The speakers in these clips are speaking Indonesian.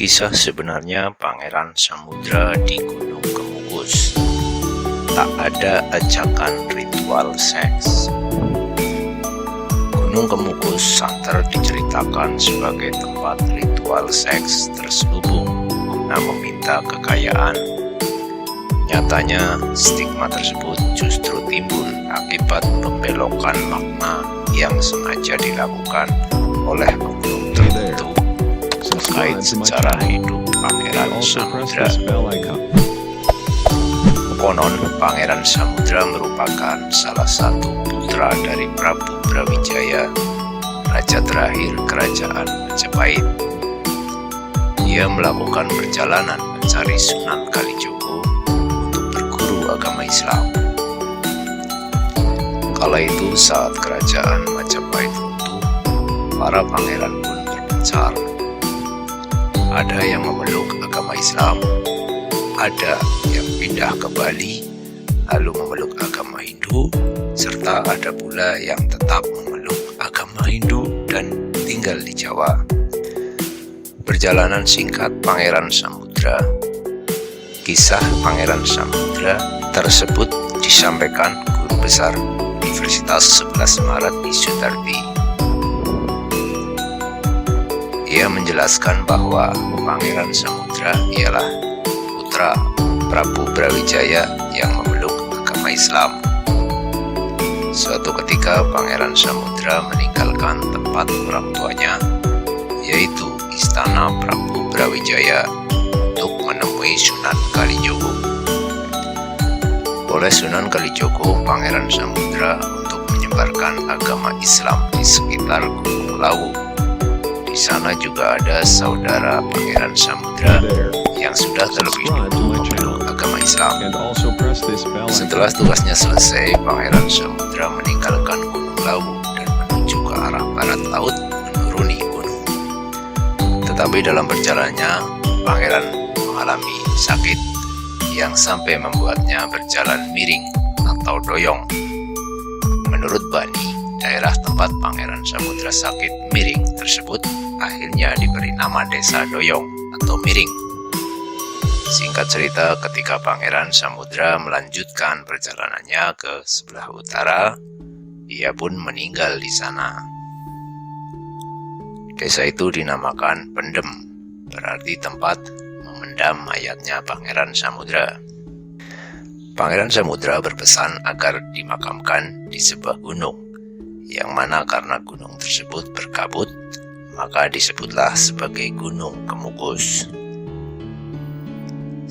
Kisah sebenarnya Pangeran Samudra di Gunung Kemukus. Tak ada ajakan ritual seks. Gunung Kemukus santer diceritakan sebagai tempat ritual seks terselubung guna meminta kekayaan. Nyatanya, stigma tersebut justru timbul akibat pembelokan makna yang sengaja dilakukan oleh oknum tertentu terkait sejarah hidup Pangeran Samudra. Konon, Pangeran Samudra merupakan salah satu putra dari Prabu Brawijaya, raja terakhir kerajaan Majapahit. Ia melakukan perjalanan mencari Sunan Kalijogo untuk berguru agama Islam. Kala itu saat kerajaan Majapahit runtuh, para pangeran pun berpencar. Ada yang memeluk agama Islam, ada yang pindah ke Bali, lalu memeluk agama Hindu, serta ada pula yang tetap memeluk agama Hindu dan tinggal di Jawa. Perjalanan singkat Pangeran Samudra. Kisah Pangeran Samudra tersebut disampaikan Guru Besar Universitas 11 Maret Sutardi. Ia menjelaskan bahwa Pangeran Samudra ialah putra Prabu Brawijaya yang memeluk agama Islam. Suatu ketika Pangeran Samudra meninggalkan tempat orang tuanya, yaitu Istana Prabu Brawijaya, untuk menemui Sunan Kalijogo. Oleh Sunan Kalijogo Pangeran Samudra untuk menyebarkan agama Islam di sekitar Gunung Lawu. Di sana juga ada saudara Pangeran Samudra yang sudah terlebih dahulu memeluk agama Islam. Setelah tugasnya selesai, Pangeran Samudra meninggalkan Gunung Lawu dan menuju ke arah barat laut menuruni gunung. Tetapi dalam perjalanannya, Pangeran mengalami sakit yang sampai membuatnya berjalan miring atau doyong. Menurut Bani, daerah tempat Pangeran Samudra sakit miring tersebut akhirnya diberi nama Desa Doyong atau Miring. Singkat cerita, ketika Pangeran Samudra melanjutkan perjalanannya ke sebelah utara, ia pun meninggal di sana. Desa itu dinamakan Pendem, berarti tempat memendam mayatnya Pangeran Samudra. Pangeran Samudra berpesan agar dimakamkan di sebuah gunung, yang mana karena gunung tersebut berkabut, maka disebutlah sebagai Gunung Kemukus.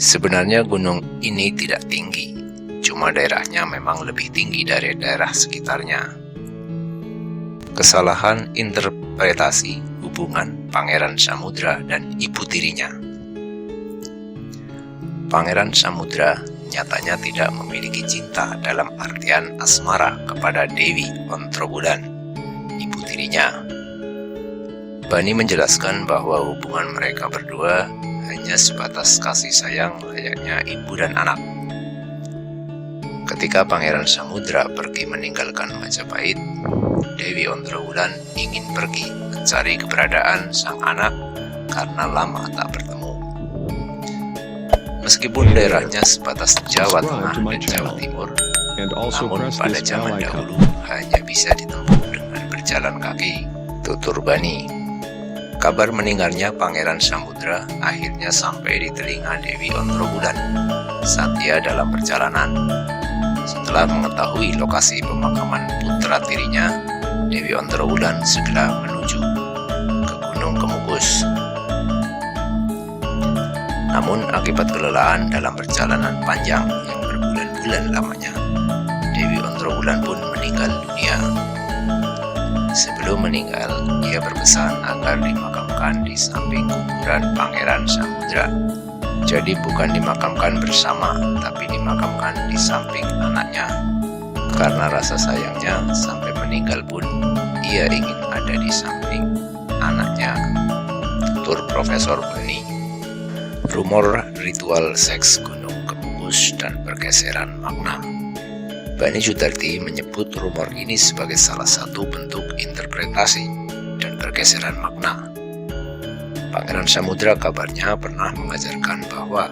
Sebenarnya gunung ini tidak tinggi, cuma daerahnya memang lebih tinggi dari daerah sekitarnya. Kesalahan interpretasi hubungan Pangeran Samudra dan ibu tirinya. Pangeran Samudra nyatanya tidak memiliki cinta dalam artian asmara kepada Dewi Ontrowulan, ibu tirinya. Bani menjelaskan bahwa hubungan mereka berdua hanya sebatas kasih sayang layaknya ibu dan anak. Ketika Pangeran Samudra pergi meninggalkan Majapahit, Dewi Ontrowulan ingin pergi mencari keberadaan sang anak karena lama tak bertemu. Meskipun daerahnya sebatas Jawa Tengah dan Jawa Timur, namun pada zaman dahulu hanya bisa ditempuh dengan berjalan kaki, tutur Bani. Kabar meninggalnya Pangeran Samudra akhirnya sampai di telinga Dewi Ontrowulan saat ia dalam perjalanan. Setelah mengetahui lokasi pemakaman putra tirinya, Dewi Ontrowulan segera menuju ke Gunung Kemukus. Namun akibat kelelahan dalam perjalanan panjang yang berbulan-bulan lamanya, Dewi Ontrowulan pun meninggal dunia. Sebelum meninggal, ia berpesan agar dimakamkan di samping kuburan Pangeran Samudra. Jadi bukan dimakamkan bersama, tapi dimakamkan di samping anaknya. Karena rasa sayangnya, sampai meninggal pun ia ingin ada di samping anaknya, tutur Profesor Bani. Rumor ritual seks Gunung Kemukus dan pergeseran makna. Bani Sutardi menyebut rumor ini sebagai salah satu bentuk interpretasi dan pergeseran makna. Pangeran Samudra kabarnya pernah mengajarkan bahwa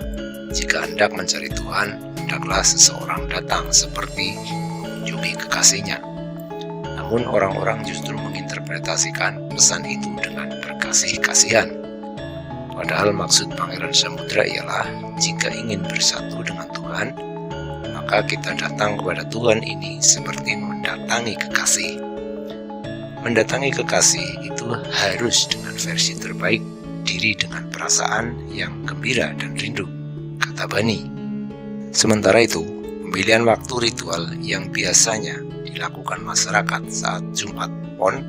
jika hendak mencari Tuhan, hendaklah seseorang datang seperti mengunjungi kekasihnya. Namun orang-orang justru menginterpretasikan pesan itu dengan berkasih-kasihan. Padahal maksud Pangeran Samudra ialah jika ingin bersatu dengan Tuhan, maka kita datang kepada Tuhan ini seperti mendatangi kekasih. Mendatangi kekasih itu harus dengan versi terbaik diri dengan perasaan yang gembira dan rindu, kata Bani. Sementara itu, pemilihan waktu ritual yang biasanya dilakukan masyarakat saat Jumat Pon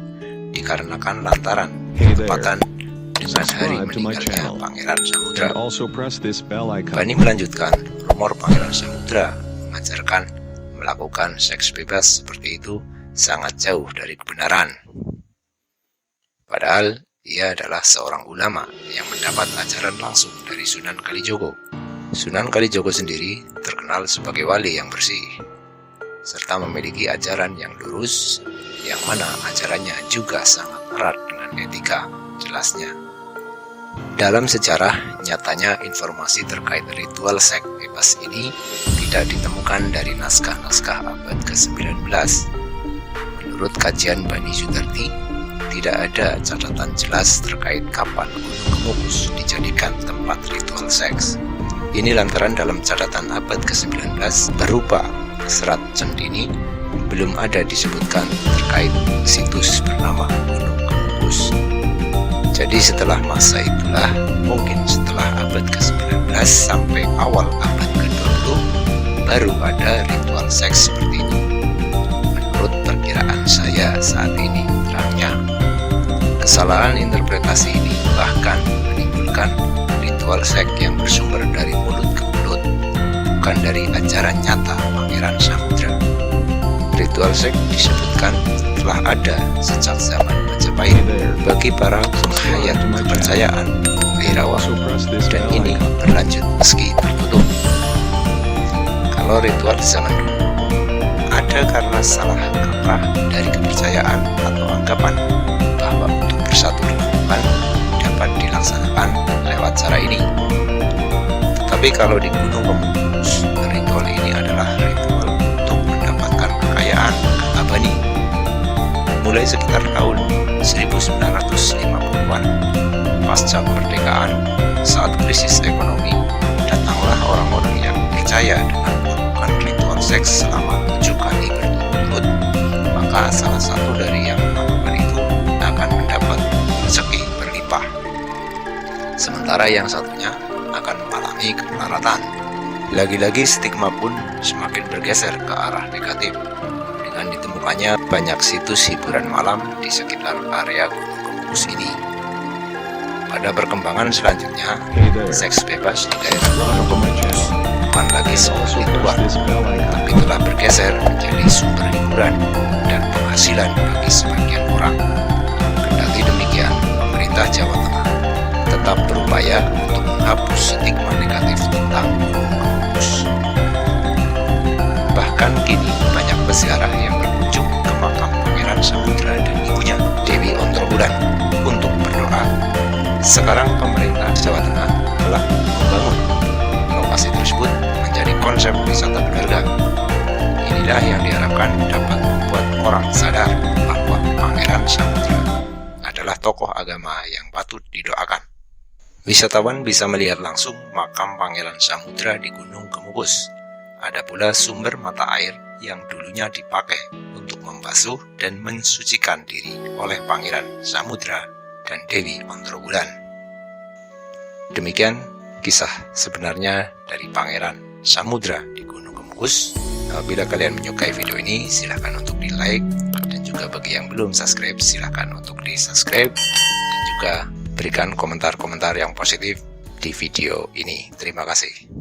dikarenakan lantaran bertepatan dengan hari meninggalnya Pangeran Samudra. Bani melanjutkan, rumor Pangeran Samudra mengajarkan melakukan seks bebas seperti itu sangat jauh dari kebenaran. Padahal ia adalah seorang ulama yang mendapat ajaran langsung dari Sunan Kalijogo. Sunan Kalijogo sendiri terkenal sebagai wali yang bersih, serta memiliki ajaran yang lurus, yang mana ajarannya juga sangat erat dengan etika, jelasnya. Dalam sejarah, nyatanya informasi terkait ritual seks bebas ini tidak ditemukan dari naskah-naskah abad ke-19. Menurut kajian Bani Sudarti, tidak ada catatan jelas terkait kapan Gunung Kemukus dijadikan tempat ritual seks. Ini lantaran dalam catatan abad ke-19 berupa serat Cendini belum ada disebutkan terkait situs bernama Gunung Kemukus. Jadi setelah masa itulah, mungkin setelah abad ke-19 sampai awal abad ke-20 baru ada ritual seks seperti itu. Menurut perkiraan saya saat ini, terangnya kesalahan interpretasi ini bahkan menimbulkan ritual seks yang bersumber dari mulut ke mulut, bukan dari ajaran nyata Pangeran Samudra. Ritual seks disebutkan telah ada sejak zaman Majapahit bagi para penghayat kepercayaan Bhairawa, dan ini berlanjut meski tertutup. Kalau ritual zaman dulu ada karena salah kaprah dari kepercayaan atau anggapan bahwa untuk bersatu dengan Tuhan dapat dilaksanakan lewat cara ini. Tetapi kalau di Gunung Kemukus, ritual ini adalah ritual untuk mendapatkan kekayaan, kata Bani. Mulai sekitar tahun 1950-an, pasca kemerdekaan, saat krisis ekonomi, datanglah orang-orang yang percaya dengan melakukan ritual seks selama 7 kali berturut-turut. Maka salah satu dari yang melakukan itu akan mendapat rezeki berlimpah, sementara yang satunya akan mengalami kemelaratan. Lagi-lagi stigma pun semakin bergeser ke arah negatif, dengan ditemukannya banyak situs hiburan malam di sekitar area Gunung Kemukus ini. Pada perkembangan selanjutnya, seks bebas di daerah Gunung Kemukus bukan lagi sebuah ritual, tapi telah bergeser menjadi sumber hiburan dan penghasilan bagi sebagian orang. Kendati demikian, pemerintah Jawa Tengah tetap berupaya untuk menghapus stigma negatif tentang Gunung Kemukus. Bahkan kini banyak peziarah yang berkunjung ke makam Pangeran Samudra dan ibunya, Dewi Ontrowulan, untuk berdoa. Sekarang pemerintah Jawa Tengah telah membangun lokasi tersebut menjadi konsep wisata keluarga. Inilah yang diharapkan dapat membuat orang sadar bahwa Pangeran Samudra adalah tokoh agama yang patut didoakan. Wisatawan bisa melihat langsung makam Pangeran Samudra di Gunung Kemukus. Ada pula sumber mata air yang dulunya dipakai untuk membasuh dan mensucikan diri oleh Pangeran Samudra dan Dewi Ontrowulan. Demikian kisah sebenarnya dari Pangeran Samudra di Gunung Kemukus. Bila kalian menyukai video ini, silahkan untuk di like, dan juga bagi yang belum subscribe, silahkan untuk di subscribe, dan juga berikan komentar-komentar yang positif di video ini. Terima kasih.